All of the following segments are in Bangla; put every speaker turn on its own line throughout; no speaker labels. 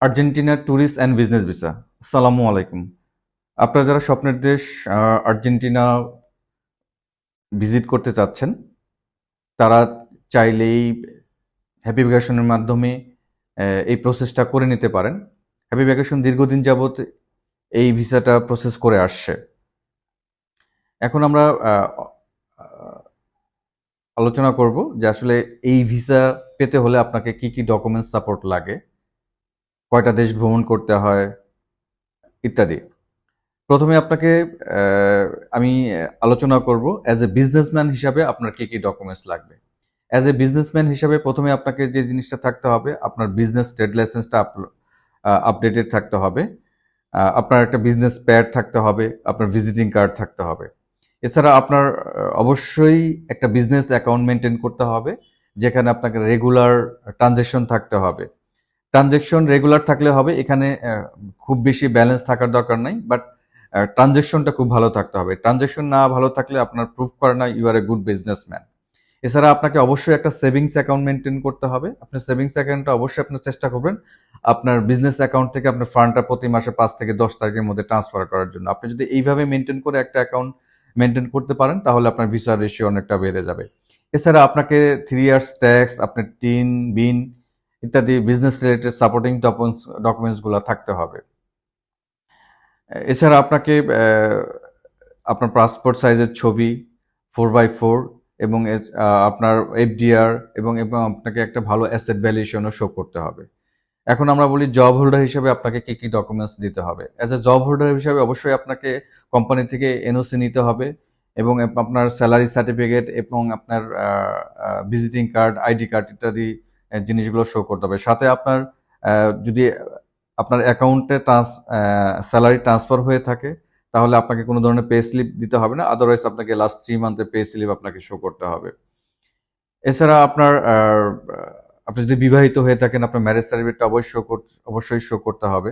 Argentina tourist and business visa. আসসালামু আলাইকুম। আপনারা যারা স্বপ্নের দেশ আর্জেন্টিনা ভিজিট করতে চাচ্ছেন, তারা চাইলেই হ্যাপি ভ্যাকেশনের মাধ্যমে এই প্রসেসটা করে নিতে পারেন। হ্যাপি ভ্যাকেশন দীর্ঘদিন যাবৎ এই ভিসাটা প্রসেস করে আসছে। এখন আমরা আহ, আলোচনা করব যে আসলে এই ভিসা পেতে হলে আপনাকে কি কি ডকুমেন্টস সাপোর্ট লাগে, কয়টা দেশ ভ্রমণ করতে হয় ইত্যাদি। প্রথমে আপনাকে আহ, আমি আলোচনা করব অ্যাজ এ বিজনেসম্যান হিসাবে আপনার কি কি ডকুমেন্টস লাগবে। অ্যাজ এ বিজনেসম্যান হিসাবে প্রথমে আপনাকে যে জিনিসটা থাকতে হবে, আপনার বিজনেস ট্রেড লাইসেন্সটা আপডেটেড থাকতে হবে। আপনার একটা বিজনেস প্যাড থাকতে হবে, আপনার ভিজিটিং কার্ড থাকতে হবে। এছাড়া আপনার অবশ্যই একটা বিজনেস অ্যাকাউন্ট মেনটেন করতে হবে, যেখানে আপনাকে রেগুলার ট্রানজেকশন থাকতে হবে। ট্রানজেকশন রেগুলার থাকলে হবে, এখানে খুব বেশি ব্যালেন্স থাকার দরকার নাই, বাট ট্রানজেকশনটা খুব ভালো থাকতে হবে। ট্রানজেকশন না ভালো থাকলে আপনার প্রুফ করে না you are a good businessman. এছাড়া আপনাকে অবশ্যই একটা সেভিংস অ্যাকাউন্ট মেনটেন করতে হবে। আপনার সেভিংস অ্যাকাউন্টটা অবশ্যই আপনার চেষ্টা করবেন আপনার বিজনেস অ্যাকাউন্ট থেকে আপনার ফান্ডটা প্রতি মাসে 5 থেকে 10 তারিখের মধ্যে ট্রান্সফার করার জন্য। আপনি যদি এইভাবে মেনটেন করে একটা অ্যাকাউন্ট মেনটেন করতে পারেন, তাহলে আপনার ভিসা রেশিও অনেকটা বেড়ে যাবে। এছাড়া আপনাকে 3 ইয়ার্স ট্যাক্স, আপনার টিন বিন ইত্যাদি বিজনেস রিলেটেড সাপোর্টিং ডকুমেন্টসগুলো থাকতে হবে। এছাড়া আপনাকে আপনার পাসপোর্ট সাইজের ছবি 4x4 এবং আপনার এফডিআর এবং আপনাকে একটা ভালো অ্যাসেট ভ্যালুয়েশনও শো করতে হবে। এখন আমরা বলি জব হোল্ডার হিসেবে আপনাকে কি কি ডকুমেন্টস দিতে হবে। অ্যাজ এ জব হোল্ডার হিসেবে অবশ্যই আপনাকে কোম্পানি থেকে এনওসি নিতে হবে এবং আপনার স্যালারি সার্টিফিকেট এবং আপনার ভিজিটিং কার্ড, আইডি কার্ড ইত্যাদি জিনিসগুলো শো করতে হবে। সাথে আপনার যদি আপনার অ্যাকাউন্টে স্যালারি ট্রান্সফার হয়ে থাকে, তাহলে আপনাকে কোনো ধরনের পে স্লিপ দিতে হবে না। আদারওয়াইজ আপনাকে লাস্ট 3 মান্থের পে স্লিপ আপনাকে শো করতে হবে। এছাড়া আপনার আপনি যদি বিবাহিত হয়ে থাকেন, আপনার ম্যারেজ সার্টিফিকেটটা অবশ্যই শো করতে হবে।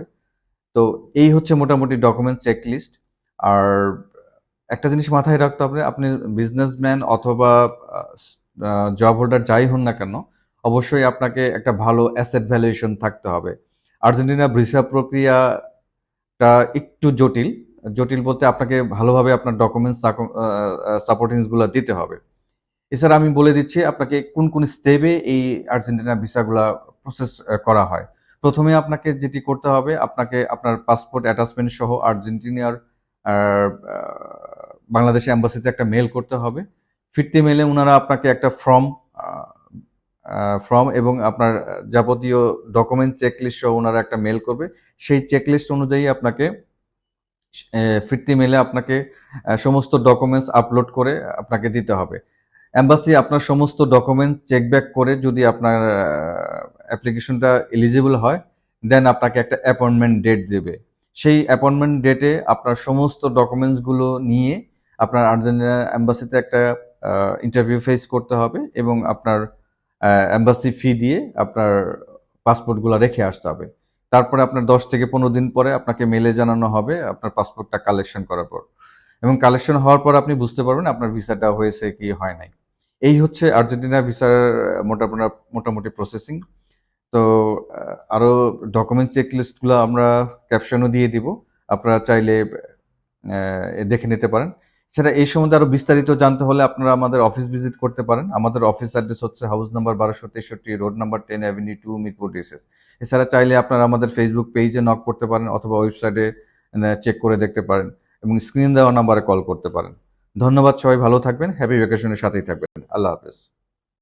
তো এই হচ্ছে মোটামুটি ডকুমেন্ট চেকলিস্ট। আর একটা জিনিস মাথায় রাখতে হবে, আপনি বিজনেসম্যান অথবা জব হোল্ডার যাই হন না কেন, অবশ্যই আপনাকে একটা ভালো অ্যাসেট ভ্যালুয়েশন থাকতে হবে। আর্জেন্টিনা ভিসা প্রক্রিয়াটা একটু জটিল। জটিল বলতে আপনাকে ভালোভাবে আপনার ডকুমেন্টস সাপোর্টিংসগুলো দিতে হবে। এছাড়া আমি বলে দিচ্ছি আপনাকে কোন কোন স্টেপে এই আর্জেন্টিনা ভিসাগুলা প্রসেস করা হয়। প্রথমে আপনাকে যেটি করতে হবে, আপনাকে আপনার পাসপোর্ট অ্যাটাচমেন্ট সহ আর্জেন্টিনার বাংলাদেশ এম্বাসিতে একটা মেল করতে হবে। ফিরতি মেলে ওনারা আপনাকে একটা ফর্ম এবং আপনার যাবতীয় ডকুমেন্ট চেকলিস্ট সহ ওনারা একটা মেল করবে। সেই চেকলিস্ট অনুযায়ী আপনাকে ফিরতি মেলে আপনাকে সমস্ত ডকুমেন্টস আপলোড করে আপনাকে দিতে হবে। এম্বাসি আপনার সমস্ত ডকুমেন্ট চেক ব্যাক করে যদি আপনার অ্যাপ্লিকেশনটা এলিজিবল হয়, দেন আপনাকে একটা অ্যাপয়েন্টমেন্ট ডেট দেবে। সেই অ্যাপয়েন্টমেন্ট ডেটে আপনার সমস্ত ডকুমেন্টসগুলো নিয়ে আপনার আর্জেন্টিনা এম্বাসিতে একটা ইন্টারভিউ ফেস করতে হবে এবং আপনার এম্বাসি ফি দিয়ে আপনার পাসপোর্টগুলো রেখে আসতে হবে। তারপরে আপনার 10 থেকে 15 দিন পরে আপনাকে মেলে জানানো হবে আপনার পাসপোর্টটা কালেকশন করার পর, এবং কালেকশন হওয়ার পর আপনি বুঝতে পারবেন আপনার ভিসাটা হয়েছে কি হয় নাই। এই হচ্ছে আর্জেন্টিনা ভিসার মোটামুটি প্রসেসিং। তো আরো ডকুমেন্ট চেক লিস্টগুলো আমরা ক্যাপশনও দিয়ে দিব, আপনারা চাইলে দেখে নিতে পারেন। সেটা এই সম্বন্ধে আরো বিস্তারিত জানতে হলে আপনারা আমাদের অফিস ভিজিট করতে পারেন। আমাদের অফিস অ্যাড্রেস হচ্ছে house number 1263, road number 10, avenue 2, Mirpur DSS. এছাড়া চাইলে আপনারা আমাদের ফেসবুক পেজে নক করতে পারেন অথবা ওয়েবসাইটে চেক করে দেখতে পারেন এবং স্ক্রিন দেওয়া নাম্বারে কল করতে পারেন। ধন্যবাদ, সবাই ভালো থাকবেন, হ্যাপি ভ্যাকেশনের সাথেই থাকবেন। আল্লাহ হাফেজ।